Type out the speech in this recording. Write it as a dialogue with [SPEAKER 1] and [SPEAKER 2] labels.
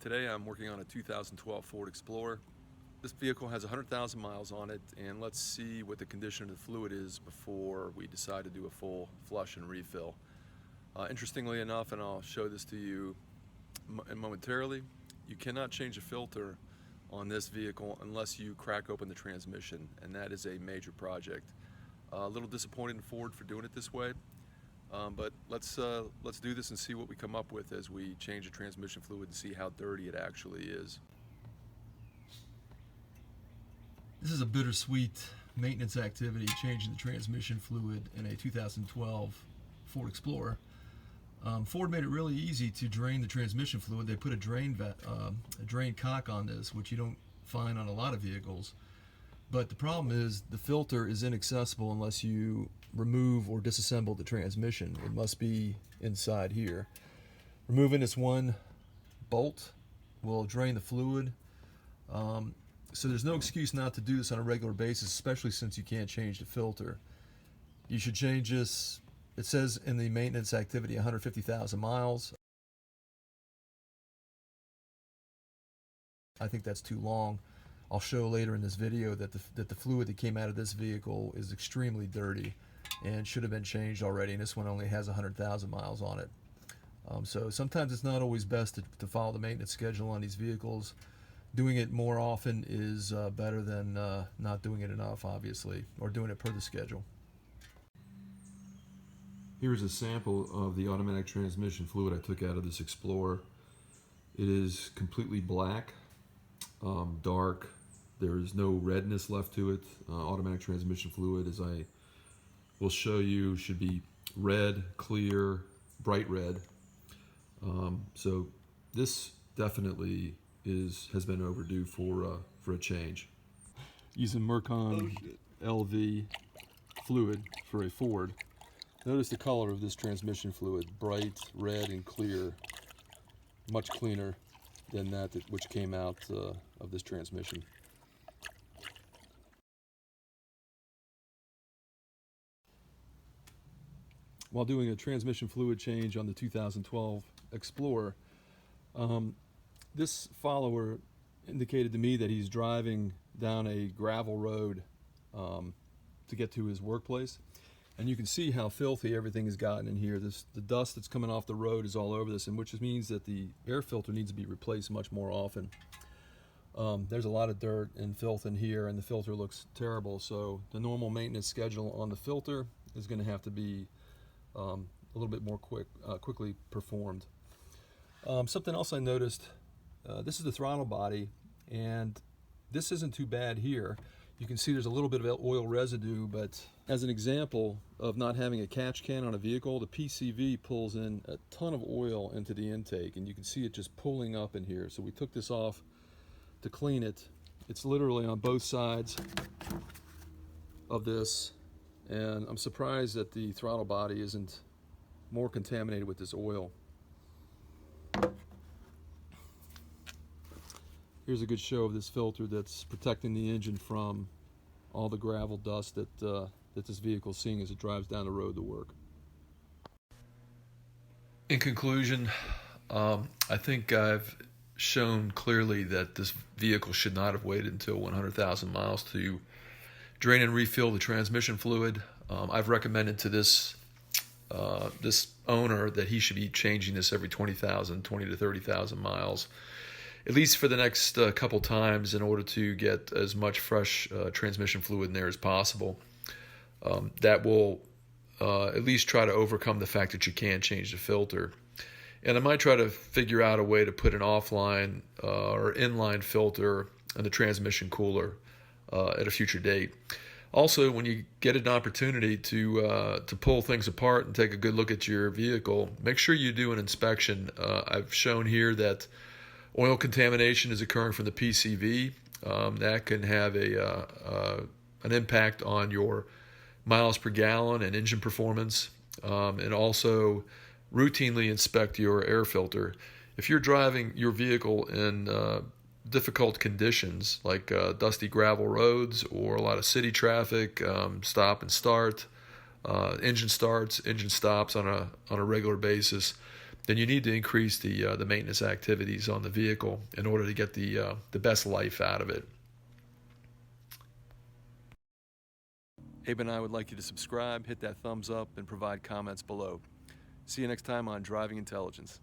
[SPEAKER 1] Today I'm working on a 2012 Ford Explorer. This vehicle has 100,000 miles on it, and let's see what the condition of the fluid is before we decide to do a full flush and refill. Interestingly enough, and I'll show this to you momentarily, you cannot change a filter on this vehicle unless you crack open the transmission, and that is a major project. A little disappointed in Ford for doing it this way. But let's do this and see what we come up with as we change the transmission fluid and see how dirty it actually is.
[SPEAKER 2] This is a bittersweet maintenance activity, changing the transmission fluid in a 2012 Ford Explorer. Ford made it really easy to drain the transmission fluid. They put a drain cock on this, which you don't find on a lot of vehicles. But the problem is the filter is inaccessible unless you remove or disassemble the transmission. It must be inside here. Removing this one bolt will drain the fluid. So there's no excuse not to do this on a regular basis, especially since you can't change the filter. You should change this. It says in the maintenance activity 150,000 miles. I think that's too long. I'll show later in this video that the fluid that came out of this vehicle is extremely dirty and should have been changed already, and this one only has 100,000 miles on it. So sometimes it's not always best to follow the maintenance schedule on these vehicles. Doing it more often is better than not doing it enough, obviously, or doing it per the schedule. Here's a sample of the automatic transmission fluid I took out of this Explorer. It is completely black, dark. There is no redness left to it. Automatic transmission fluid, as I will show you, should be red, clear, bright red. So this definitely has been overdue for a change. Using Mercon LV fluid for a Ford. Notice the color of this transmission fluid: bright red and clear, much cleaner than that which came out of this transmission. While doing a transmission fluid change on the 2012 Explorer, this follower indicated to me that he's driving down a gravel road to get to his workplace. And you can see how filthy everything has gotten in here. The dust that's coming off the road is all over this, and which means that the air filter needs to be replaced much more often. There's a lot of dirt and filth in here, and the filter looks terrible. So the normal maintenance schedule on the filter is going to have to be a little bit more quickly performed. Something else I noticed, this is the throttle body, and this isn't too bad here. You can see there's a little bit of oil residue, but as an example of not having a catch can on a vehicle, the PCV pulls in a ton of oil into the intake, and you can see it just pulling up in here. So we took this off to clean it. It's literally on both sides of this, and I'm surprised that the throttle body isn't more contaminated with this oil. Here's a good show of this filter that's protecting the engine from all the gravel dust that this vehicle is seeing as it drives down the road to work. In conclusion, I think I've shown clearly that this vehicle should not have waited until 100,000 miles to drain and refill the transmission fluid. I've recommended to this owner that he should be changing this every 20 to 30,000 miles, at least for the next couple times, in order to get as much fresh transmission fluid in there as possible. That will at least try to overcome the fact that you can't change the filter. And I might try to figure out a way to put an offline or inline filter in the transmission cooler at a future date. Also, when you get an opportunity to pull things apart and take a good look at your vehicle, make sure you do an inspection. I've shown here that oil contamination is occurring from the PCV. That can have an impact on your miles per gallon and engine performance, and also routinely inspect your air filter. If you're driving your vehicle in difficult conditions like dusty gravel roads or a lot of city traffic, stop and start, engine starts, engine stops on a regular basis,
[SPEAKER 1] then you need to increase the maintenance activities on the vehicle in order to get the best life out of it. Abe and I would like you to subscribe, hit that thumbs up, and provide comments below. See you next time on Driving Intelligence.